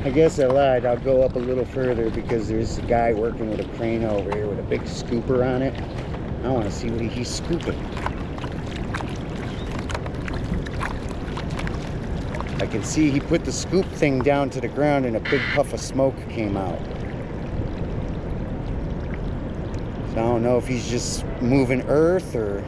I guess I lied. I'll go up a little further because there's a guy working with a crane over here with a big scooper on it. I want to see what he's scooping. I can see he put the scoop thing down to the ground and a big puff of smoke came out. So I don't know if he's just moving earth or...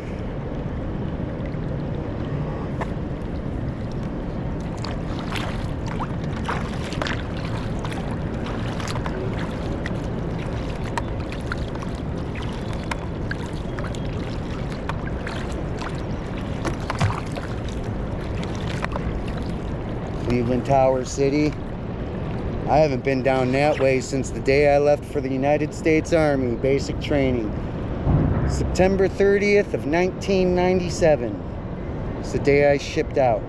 Cleveland Tower City. I haven't been down that way since the day I left for the United States Army, basic training. September 30th of 1997. It's the day I shipped out.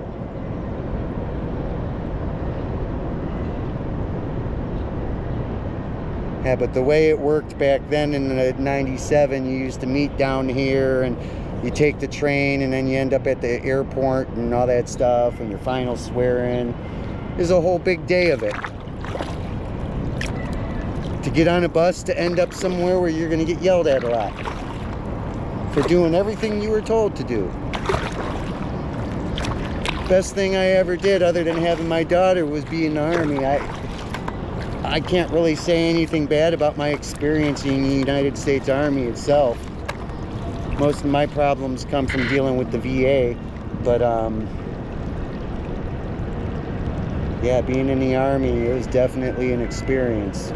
Yeah, but the way it worked back then in the 97, you used to meet down here and you take the train and then you end up at the airport and all that stuff and your final swear-in. There's a whole big day of it. To get on a bus to end up somewhere where you're going to get yelled at a lot for doing everything you were told to do. Best thing I ever did other than having my daughter was be in the Army. I can't really say anything bad about my experience in the United States Army itself. Most of my problems come from dealing with the VA, but yeah, being in the Army, it was definitely an experience.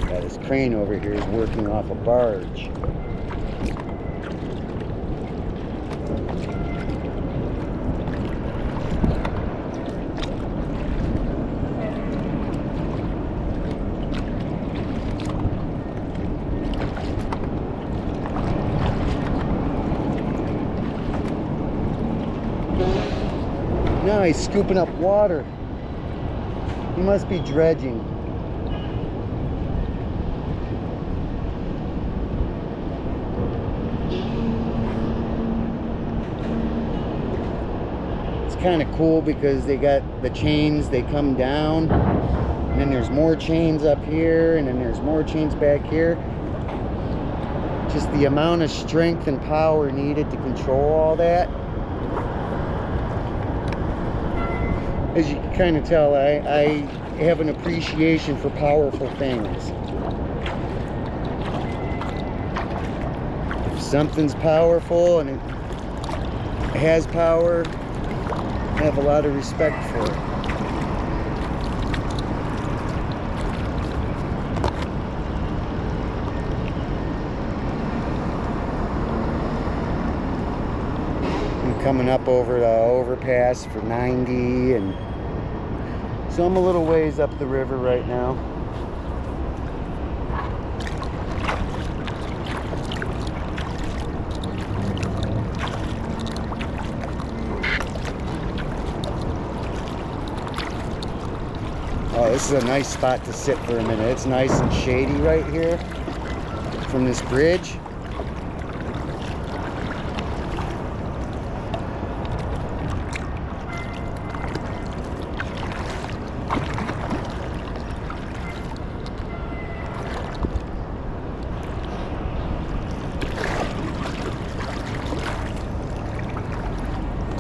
Yeah, this crane over here is working off a barge. Now he's scooping up water. He must be dredging. It's kind of cool because they got the chains, they come down, and then there's more chains up here, and then there's more chains back here. Just the amount of strength and power needed to control all that. As you can kind of tell, I have an appreciation for powerful things. If something's powerful and it has power, I have a lot of respect for it. I'm coming up over the overpass for 90, and so I'm a little ways up the river right now. Oh, this is a nice spot to sit for a minute. It's nice and shady right here from this bridge.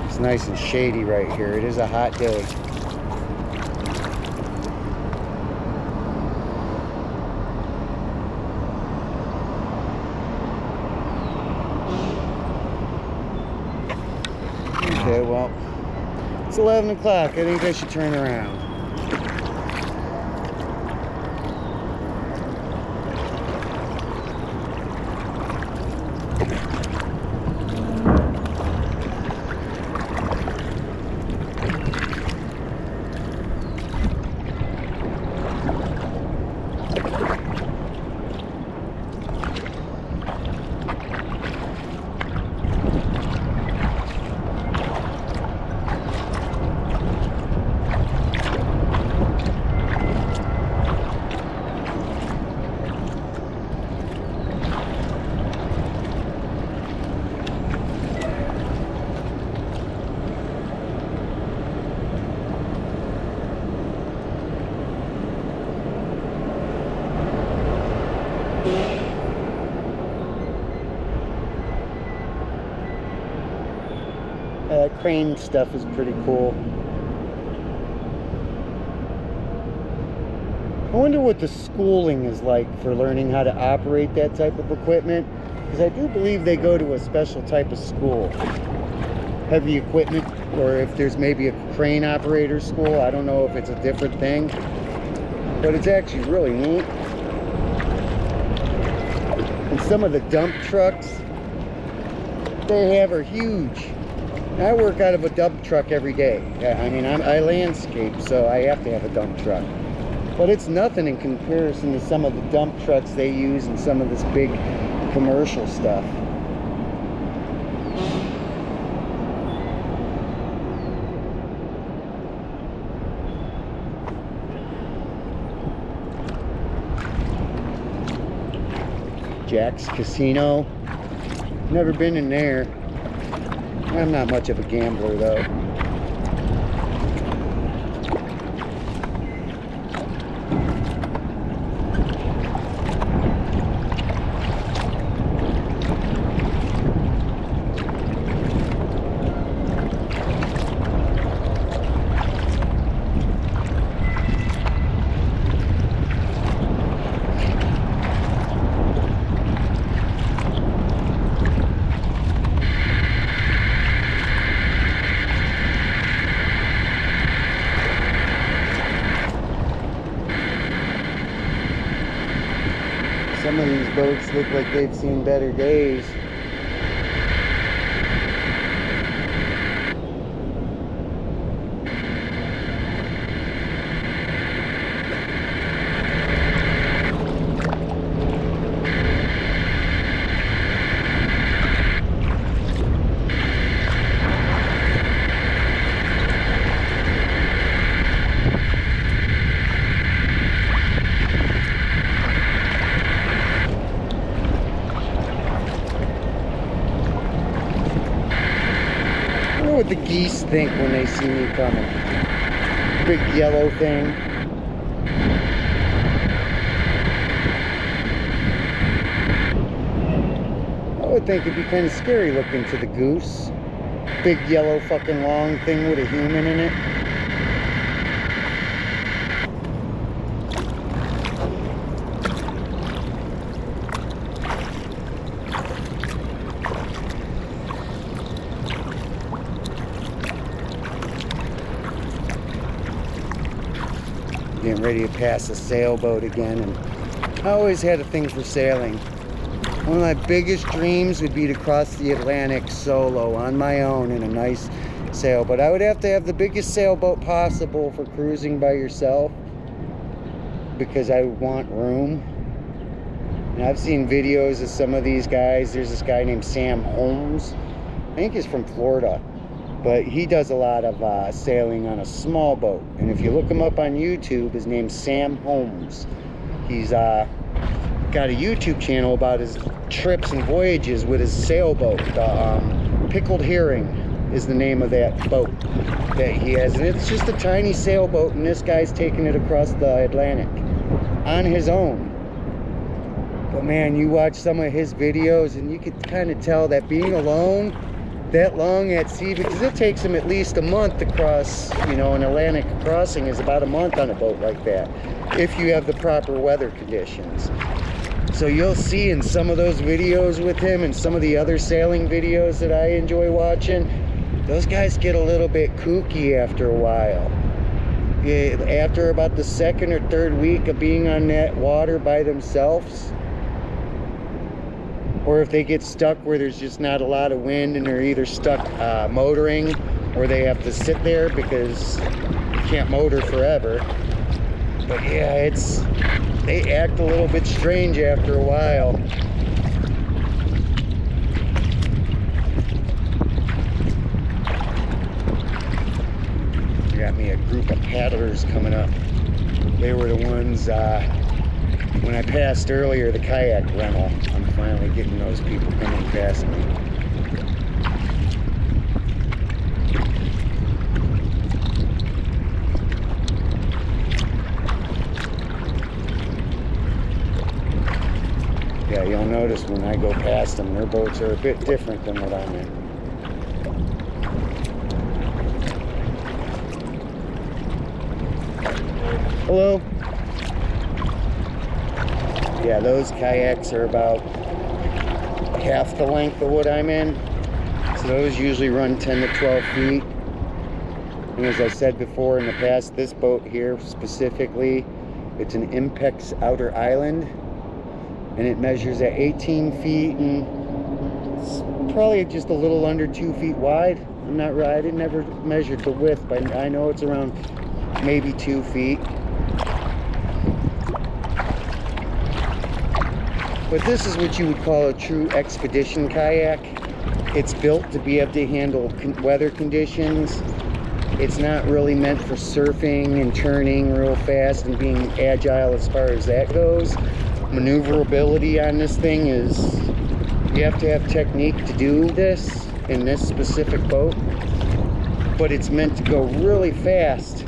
It's nice and shady right here. It is a hot day. Okay, well, it's 11 o'clock. I think I should turn around. crane stuff is pretty cool. I wonder what the schooling is like for learning how to operate that type of equipment, because I do believe they go to a special type of school, heavy equipment, or if there's maybe a crane operator school. I don't know if it's a different thing, but it's actually really neat. And some of the dump trucks they have are huge. I work out of a dump truck every day. I mean, I landscape, so I have to have a dump truck. But it's nothing in comparison to some of the dump trucks they use and some of this big commercial stuff. Jack's Casino. Never been in there. I'm not much of a gambler though. Some of these boats look like they've seen better days. What the geese think when they see me coming. Big yellow thing. I would think it'd be kind of scary looking to the goose. Big yellow fucking long thing with a human in it. Getting ready to pass a sailboat again, and I always had a thing for sailing. One of my biggest dreams would be to cross the Atlantic solo on my own in a nice sailboat. I would have to have the biggest sailboat possible for cruising by yourself because I want room. And I've seen videos of some of these guys. There's this guy named Sam Holmes. I think he's from Florida. But he does a lot of sailing on a small boat. And if you look him up on YouTube, his name's Sam Holmes. He's got a YouTube channel about his trips and voyages with his sailboat. Pickled Herring is the name of that boat that he has. And it's just a tiny sailboat, and this guy's taking it across the Atlantic on his own. But man, you watch some of his videos and you could kind of tell that being alone that long at sea, because it takes them at least a month to cross, you know, an Atlantic crossing is about a month on a boat like that, if you have the proper weather conditions. So you'll see in some of those videos with him and some of the other sailing videos that I enjoy watching, those guys get a little bit kooky after a while. Yeah, after about the second or third week of being on that water by themselves, or if they get stuck where there's just not a lot of wind and they're either stuck motoring, or they have to sit there because you can't motor forever. But yeah, they act a little bit strange after a while. Got me a group of paddlers coming up. They were the ones when I passed earlier, the kayak rental. I'm finally getting those people coming past me. Yeah, you'll notice when I go past them, their boats are a bit different than what I'm in. Hello? Yeah, those kayaks are about half the length of what I'm in. So those usually run 10 to 12 feet. And as I said before in the past, this boat here specifically, it's an Impex Outer Island. And it measures at 18 feet and it's probably just a little under 2 feet wide. I'm not right, I didn't ever measure the width, but I know it's around maybe 2 feet. But this is what you would call a true expedition kayak. It's built to be able to handle weather conditions. It's not really meant for surfing and turning real fast and being agile as far as that goes. Maneuverability on this thing is, you have to have technique to do this in this specific boat. But it's meant to go really fast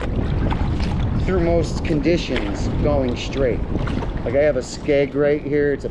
through most conditions going straight. Like I have a skeg right here, it's a